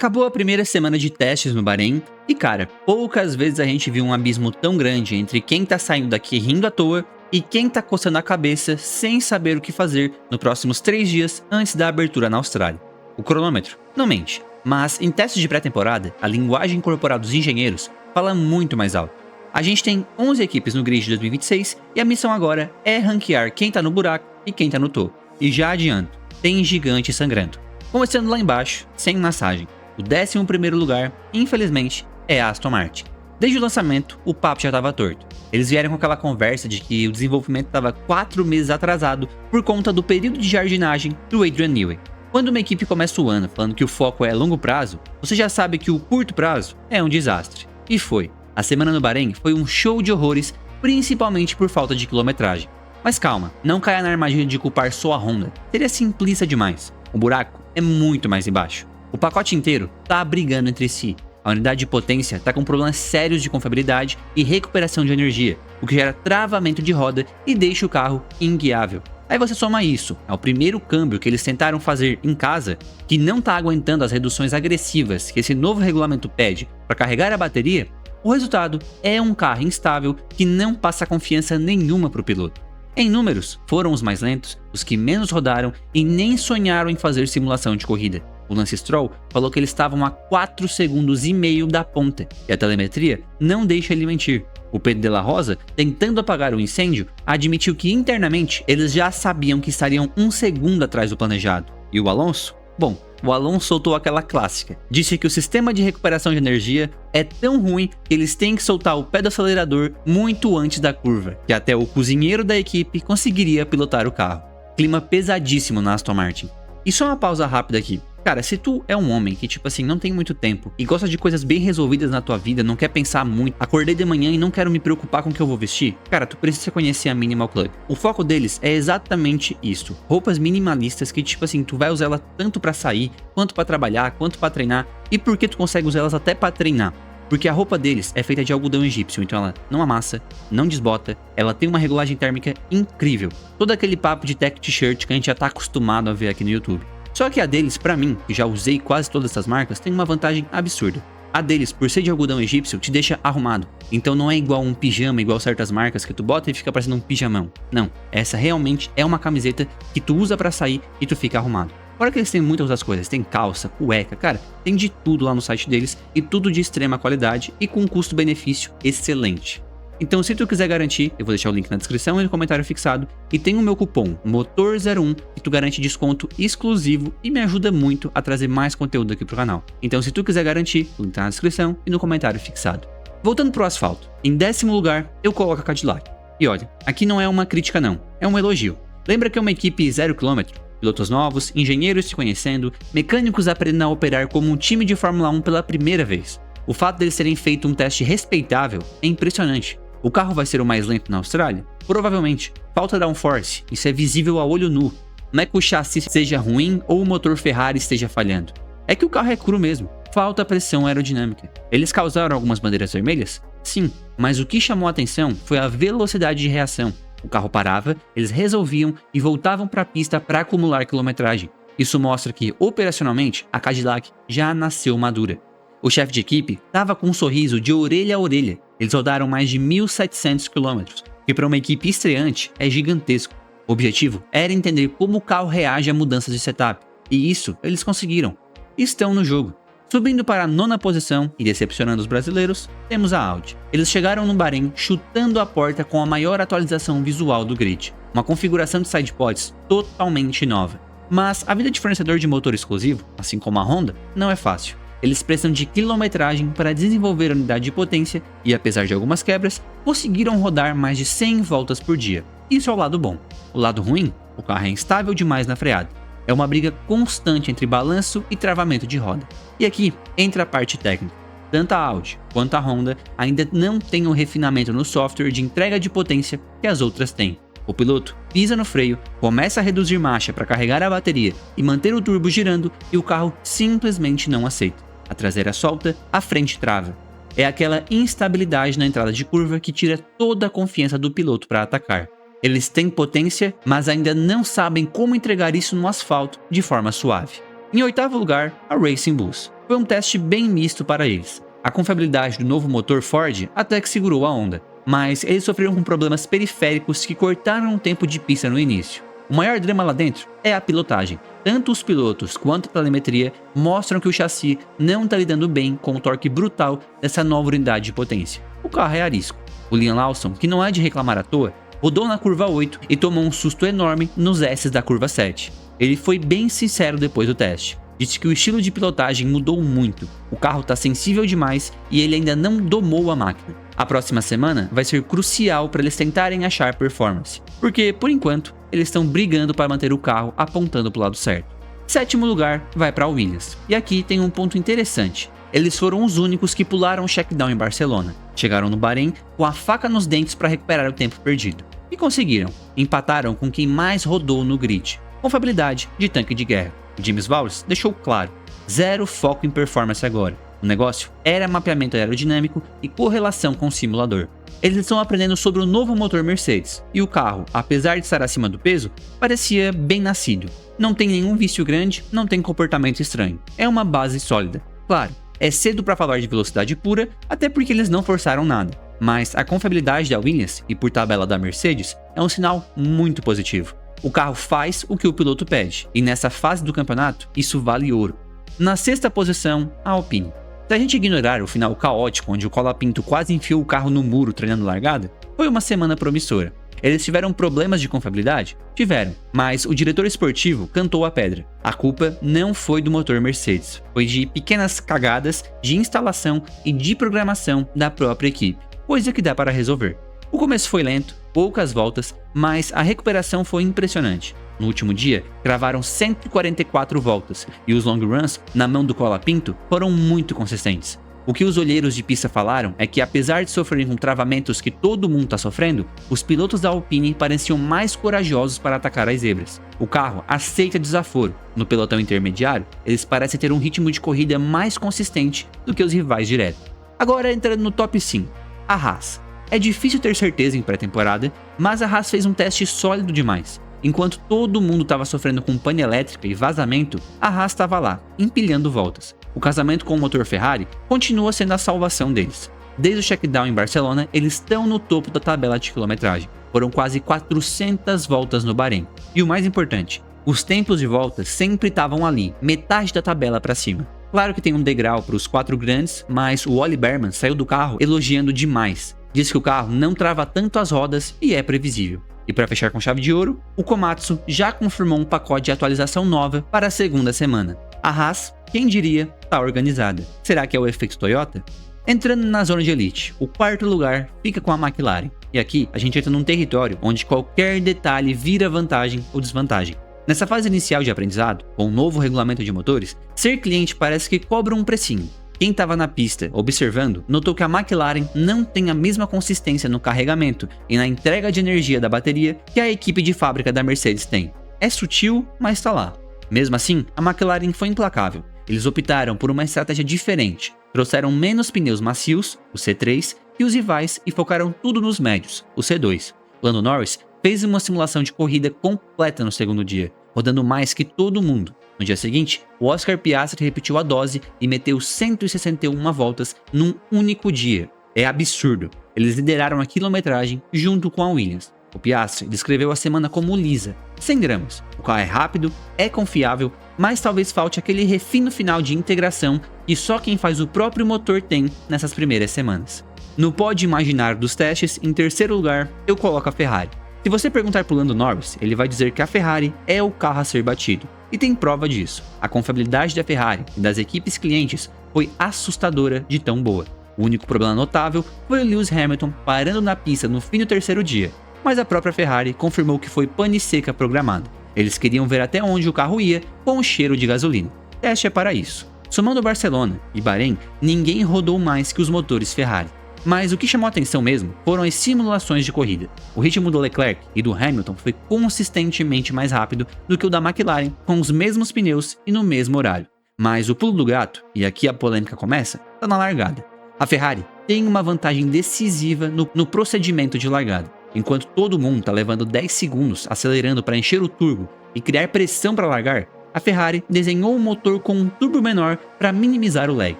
Acabou a primeira semana de testes no Bahrein e, cara, poucas vezes a gente viu um abismo tão grande entre quem tá saindo daqui rindo à toa e quem tá coçando a cabeça sem saber o que fazer nos próximos 3 dias antes da abertura na Austrália. O cronômetro não mente, mas em testes de pré-temporada, a linguagem corporal dos engenheiros fala muito mais alto. A gente tem 11 equipes no grid de 2026 e a missão agora é ranquear quem tá no buraco e quem tá no topo. E já adianto, tem gigante sangrando. Começando lá embaixo, sem massagem. O 11º lugar, infelizmente, é a Aston Martin. Desde o lançamento, o papo já estava torto. Eles vieram com aquela conversa de que o desenvolvimento estava 4 meses atrasado por conta do período de jardinagem do Adrian Newey. Quando uma equipe começa o ano falando que o foco é longo prazo, você já sabe que o curto prazo é um desastre. E foi. A semana no Bahrein foi um show de horrores, principalmente por falta de quilometragem. Mas calma, não caia na armadilha de culpar só a Honda. Seria simplista demais. O buraco é muito mais embaixo. O pacote inteiro tá brigando entre si. A unidade de potência tá com problemas sérios de confiabilidade e recuperação de energia, o que gera travamento de roda e deixa o carro inguiável. Aí você soma isso ao primeiro câmbio que eles tentaram fazer em casa, que não tá aguentando as reduções agressivas que esse novo regulamento pede para carregar a bateria, o resultado é um carro instável que não passa confiança nenhuma pro piloto. Em números, foram os mais lentos, os que menos rodaram e nem sonharam em fazer simulação de corrida. O Lance Stroll falou que eles estavam a 4,5 segundos da ponta, e a telemetria não deixa ele mentir. O Pedro de la Rosa, tentando apagar o incêndio, admitiu que internamente eles já sabiam que estariam 1 segundo atrás do planejado. E o Alonso? Bom, o Alonso soltou aquela clássica. Disse que o sistema de recuperação de energia é tão ruim que eles têm que soltar o pé do acelerador muito antes da curva, que até o cozinheiro da equipe conseguiria pilotar o carro. Clima pesadíssimo na Aston Martin. E só uma pausa rápida aqui. Cara, se tu é um homem que, não tem muito tempo e gosta de coisas bem resolvidas na tua vida, não quer pensar muito, acordei de manhã e não quero me preocupar com o que eu vou vestir, cara, tu precisa conhecer a Minimal Club. O foco deles é exatamente isso. Roupas minimalistas que, tu vai usar ela tanto pra sair, quanto pra trabalhar, quanto pra treinar. E por que tu consegue usar elas até pra treinar? Porque a roupa deles é feita de algodão egípcio, então ela não amassa, não desbota, ela tem uma regulagem térmica incrível. Todo aquele papo de tech t-shirt que a gente já tá acostumado a ver aqui no YouTube. Só que a deles, pra mim, que já usei quase todas essas marcas, tem uma vantagem absurda. A deles, por ser de algodão egípcio, te deixa arrumado. Então não é igual um pijama, igual certas marcas que tu bota e fica parecendo um pijamão. Não, essa realmente é uma camiseta que tu usa pra sair e tu fica arrumado. Fora que eles têm muitas outras coisas, tem calça, cueca, cara, tem de tudo lá no site deles e tudo de extrema qualidade e com um custo-benefício excelente. Então, se tu quiser garantir, eu vou deixar o link na descrição e no comentário fixado, e tem o meu cupom MOTOR01 que tu garante desconto exclusivo e me ajuda muito a trazer mais conteúdo aqui pro canal. Então, se tu quiser garantir, o link tá na descrição e no comentário fixado. Voltando pro asfalto, em 10º lugar, eu coloco a Cadillac. E olha, aqui não é uma crítica não, é um elogio. Lembra que é uma equipe 0 km? Pilotos novos, engenheiros se conhecendo, mecânicos aprendendo a operar como um time de Fórmula 1 pela primeira vez. O fato deles terem feito um teste respeitável é impressionante. O carro vai ser o mais lento na Austrália? Provavelmente. Falta downforce, isso é visível a olho nu. Não é que o chassi seja ruim ou o motor Ferrari esteja falhando. É que o carro é cru mesmo. Falta pressão aerodinâmica. Eles causaram algumas bandeiras vermelhas? Sim, mas o que chamou a atenção foi a velocidade de reação. O carro parava, eles resolviam e voltavam para a pista para acumular quilometragem. Isso mostra que, operacionalmente, a Cadillac já nasceu madura. O chefe de equipe estava com um sorriso de orelha a orelha. Eles rodaram mais de 1.700 km, que para uma equipe estreante é gigantesco. O objetivo era entender como o carro reage a mudanças de setup, e isso eles conseguiram. Estão no jogo. Subindo para a 9ª posição e decepcionando os brasileiros, temos a Audi. Eles chegaram no Bahrein chutando a porta com a maior atualização visual do grid, uma configuração de sidepods totalmente nova. Mas a vida de fornecedor de motor exclusivo, assim como a Honda, não é fácil. Eles precisam de quilometragem para desenvolver a unidade de potência e, apesar de algumas quebras, conseguiram rodar mais de 100 voltas por dia. Isso é o lado bom. O lado ruim? O carro é instável demais na freada. É uma briga constante entre balanço e travamento de roda. E aqui entra a parte técnica. Tanto a Audi quanto a Honda ainda não têm o refinamento no software de entrega de potência que as outras têm. O piloto pisa no freio, começa a reduzir marcha para carregar a bateria e manter o turbo girando e o carro simplesmente não aceita. A traseira solta, a frente trava. É aquela instabilidade na entrada de curva que tira toda a confiança do piloto para atacar. Eles têm potência, mas ainda não sabem como entregar isso no asfalto de forma suave. Em 8º lugar, a Racing Bulls. Foi um teste bem misto para eles. A confiabilidade do novo motor Ford até que segurou a onda, mas eles sofreram com problemas periféricos que cortaram o tempo de pista no início. O maior drama lá dentro é a pilotagem. Tanto os pilotos quanto a telemetria mostram que o chassi não está lidando bem com o torque brutal dessa nova unidade de potência. O carro é arisco. O Liam Lawson, que não é de reclamar à toa, rodou na curva 8 e tomou um susto enorme nos S's da curva 7. Ele foi bem sincero depois do teste. Disse que o estilo de pilotagem mudou muito, o carro está sensível demais e ele ainda não domou a máquina. A próxima semana vai ser crucial para eles tentarem achar performance, porque, por enquanto, eles estão brigando para manter o carro apontando para o lado certo. Sétimo lugar vai para a Williams, e aqui tem um ponto interessante. Eles foram os únicos que pularam o checkdown em Barcelona. Chegaram no Bahrein com a faca nos dentes para recuperar o tempo perdido. E conseguiram. Empataram com quem mais rodou no grid. Confiabilidade de tanque de guerra. O James Vowles deixou claro. Zero foco em performance agora. O negócio era mapeamento aerodinâmico e correlação com o simulador. Eles estão aprendendo sobre o novo motor Mercedes. E o carro, apesar de estar acima do peso, parecia bem nascido. Não tem nenhum vício grande, não tem comportamento estranho. É uma base sólida. Claro, é cedo para falar de velocidade pura, até porque eles não forçaram nada. Mas a confiabilidade da Williams, e por tabela da Mercedes, é um sinal muito positivo. O carro faz o que o piloto pede, e nessa fase do campeonato, isso vale ouro. Na sexta posição, a Alpine. Se a gente ignorar o final caótico onde o Colapinto quase enfiou o carro no muro treinando largada, foi uma semana promissora. Eles tiveram problemas de confiabilidade? Tiveram, mas o diretor esportivo cantou a pedra. A culpa não foi do motor Mercedes, foi de pequenas cagadas de instalação e de programação da própria equipe, coisa que dá para resolver. O começo foi lento, poucas voltas, mas a recuperação foi impressionante. No último dia, cravaram 144 voltas e os long runs na mão do Colapinto foram muito consistentes. O que os olheiros de pista falaram é que, apesar de sofrerem com travamentos que todo mundo está sofrendo, os pilotos da Alpine pareciam mais corajosos para atacar as zebras. O carro aceita desaforo. No pelotão intermediário, eles parecem ter um ritmo de corrida mais consistente do que os rivais diretos. Agora entrando no top 5, a Haas. É difícil ter certeza em pré-temporada, mas a Haas fez um teste sólido demais. Enquanto todo mundo estava sofrendo com pane elétrica e vazamento, a Haas estava lá, empilhando voltas. O casamento com o motor Ferrari continua sendo a salvação deles. Desde o checkdown em Barcelona, eles estão no topo da tabela de quilometragem. Foram quase 400 voltas no Bahrein. E o mais importante, os tempos de volta sempre estavam ali, metade da tabela para cima. Claro que tem um degrau para os 4 grandes, mas o Ollie Bearman saiu do carro elogiando demais. Diz que o carro não trava tanto as rodas e é previsível. E para fechar com chave de ouro, o Komatsu já confirmou um pacote de atualização nova para a segunda semana. A Haas, quem diria, está organizada. Será que é o efeito Toyota? Entrando na zona de elite, o quarto lugar fica com a McLaren. E aqui a gente entra num território onde qualquer detalhe vira vantagem ou desvantagem. Nessa fase inicial de aprendizado, com o novo regulamento de motores, ser cliente parece que cobra um precinho. Quem estava na pista observando notou que a McLaren não tem a mesma consistência no carregamento e na entrega de energia da bateria que a equipe de fábrica da Mercedes tem. É sutil, mas está lá. Mesmo assim, a McLaren foi implacável. Eles optaram por uma estratégia diferente. Trouxeram menos pneus macios, o C3, que os rivais e focaram tudo nos médios, o C2. Lando Norris fez uma simulação de corrida completa no segundo dia, rodando mais que todo mundo. No dia seguinte, o Oscar Piastri repetiu a dose e meteu 161 voltas num único dia. É absurdo. Eles lideraram a quilometragem junto com a Williams. O Piastri descreveu a semana como lisa, 100 gramas. O carro é rápido, é confiável, mas talvez falte aquele refino final de integração que só quem faz o próprio motor tem nessas primeiras semanas. No pódio imaginário dos testes, em terceiro lugar, eu coloco a Ferrari. Se você perguntar pro Lando Norris, ele vai dizer que a Ferrari é o carro a ser batido. E tem prova disso. A confiabilidade da Ferrari e das equipes clientes foi assustadora de tão boa. O único problema notável foi o Lewis Hamilton parando na pista no fim do terceiro dia, mas a própria Ferrari confirmou que foi pane seca programada. Eles queriam ver até onde o carro ia com o cheiro de gasolina. Teste é para isso. Somando Barcelona e Bahrein, ninguém rodou mais que os motores Ferrari. Mas o que chamou a atenção mesmo foram as simulações de corrida. O ritmo do Leclerc e do Hamilton foi consistentemente mais rápido do que o da McLaren, com os mesmos pneus e no mesmo horário. Mas o pulo do gato, e aqui a polêmica começa, está na largada. A Ferrari tem uma vantagem decisiva no procedimento de largada. Enquanto todo mundo está levando 10 segundos acelerando para encher o turbo e criar pressão para largar, A Ferrari desenhou um motor com um turbo menor para minimizar o lag.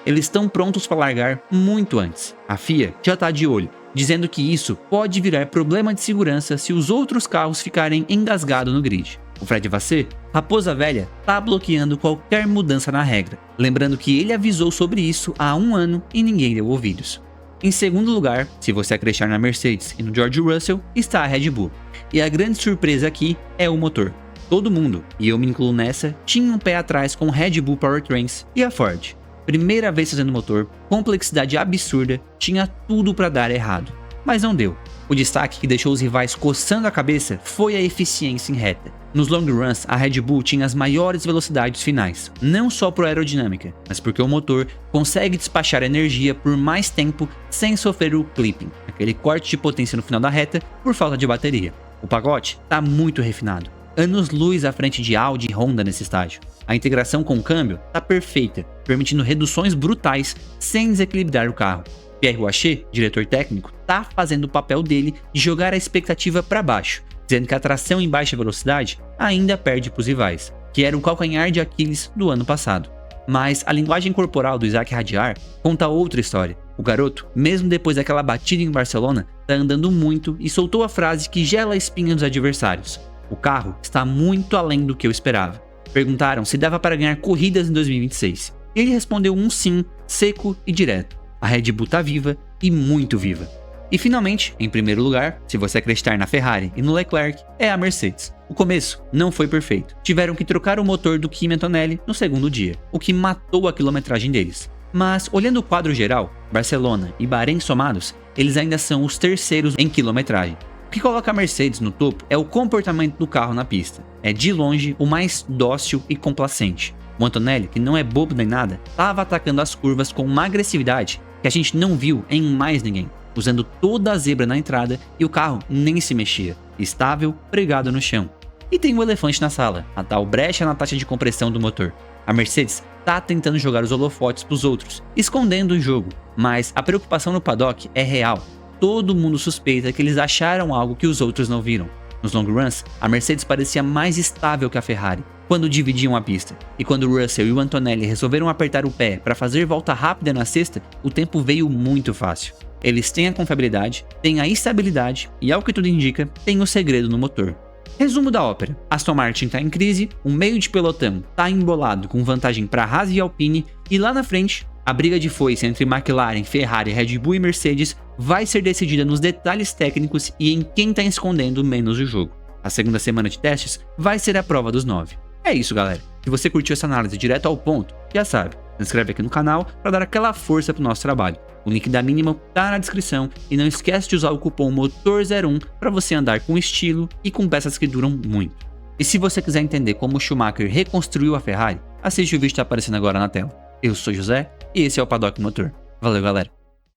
Eles estão prontos para largar muito antes. A FIA já está de olho, dizendo que isso pode virar problema de segurança se os outros carros ficarem engasgados no grid. O Fred Vasseur, raposa velha, está bloqueando qualquer mudança na regra, lembrando que ele avisou sobre isso há 1 ano e ninguém deu ouvidos. Em segundo lugar, se você acreditar na Mercedes e no George Russell, está a Red Bull. E a grande surpresa aqui é o motor. Todo mundo, e eu me incluo nessa, tinha um pé atrás com Red Bull Powertrains e a Ford. Primeira vez fazendo motor, complexidade absurda, tinha tudo para dar errado. Mas não deu. O destaque que deixou os rivais coçando a cabeça foi a eficiência em reta. Nos long runs, a Red Bull tinha as maiores velocidades finais, não só por aerodinâmica, mas porque o motor consegue despachar energia por mais tempo sem sofrer o clipping, aquele corte de potência no final da reta por falta de bateria. O pacote está muito refinado, anos-luz à frente de Audi e Honda nesse estágio. A integração com o câmbio está perfeita, permitindo reduções brutais sem desequilibrar o carro. Pierre Wacher, diretor técnico, está fazendo o papel dele de jogar a expectativa para baixo, dizendo que a tração em baixa velocidade ainda perde para os rivais, que era o calcanhar de Aquiles do ano passado. Mas a linguagem corporal do Isaac Hadjar conta outra história. O garoto, mesmo depois daquela batida em Barcelona, está andando muito e soltou a frase que gela a espinha dos adversários. O carro está muito além do que eu esperava. Perguntaram se dava para ganhar corridas em 2026. E ele respondeu um sim, seco e direto. A Red Bull está viva e muito viva. E finalmente, em primeiro lugar, se você acreditar na Ferrari e no Leclerc, é a Mercedes. O começo não foi perfeito. Tiveram que trocar o motor do Kimi Antonelli no segundo dia, o que matou a quilometragem deles. Mas, olhando o quadro geral, Barcelona e Bahrein somados, eles ainda são os terceiros em quilometragem. O que coloca a Mercedes no topo é o comportamento do carro na pista. É de longe o mais dócil e complacente. O Antonelli, que não é bobo nem nada, estava atacando as curvas com uma agressividade que a gente não viu em mais ninguém, usando toda a zebra na entrada e o carro nem se mexia, estável, pregado no chão. E tem um elefante na sala, a tal brecha na taxa de compressão do motor. A Mercedes tá tentando jogar os holofotes pros outros, escondendo o jogo, mas a preocupação no paddock é real. Todo mundo suspeita que eles acharam algo que os outros não viram. Nos long runs, a Mercedes parecia mais estável que a Ferrari, quando dividiam a pista. E quando o Russell e o Antonelli resolveram apertar o pé para fazer volta rápida na sexta, o tempo veio muito fácil. Eles têm a confiabilidade, têm a estabilidade e, ao que tudo indica, têm o segredo no motor. Resumo da ópera: Aston Martin está em crise, o meio de pelotão está embolado com vantagem para Haas e Alpine, e lá na frente, a briga de foice entre McLaren, Ferrari, Red Bull e Mercedes vai ser decidida nos detalhes técnicos e em quem está escondendo menos o jogo. A segunda semana de testes vai ser a prova dos 9. É isso, galera. Se você curtiu essa análise direto ao ponto, já sabe, se inscreve aqui no canal para dar aquela força pro nosso trabalho. O link da Minimal tá na descrição e não esquece de usar o cupom MOTOR01 para você andar com estilo e com peças que duram muito. E se você quiser entender como o Schumacher reconstruiu a Ferrari, assiste o vídeo que tá aparecendo agora na tela. Eu sou José e esse é o Paddock Motor. Valeu, galera!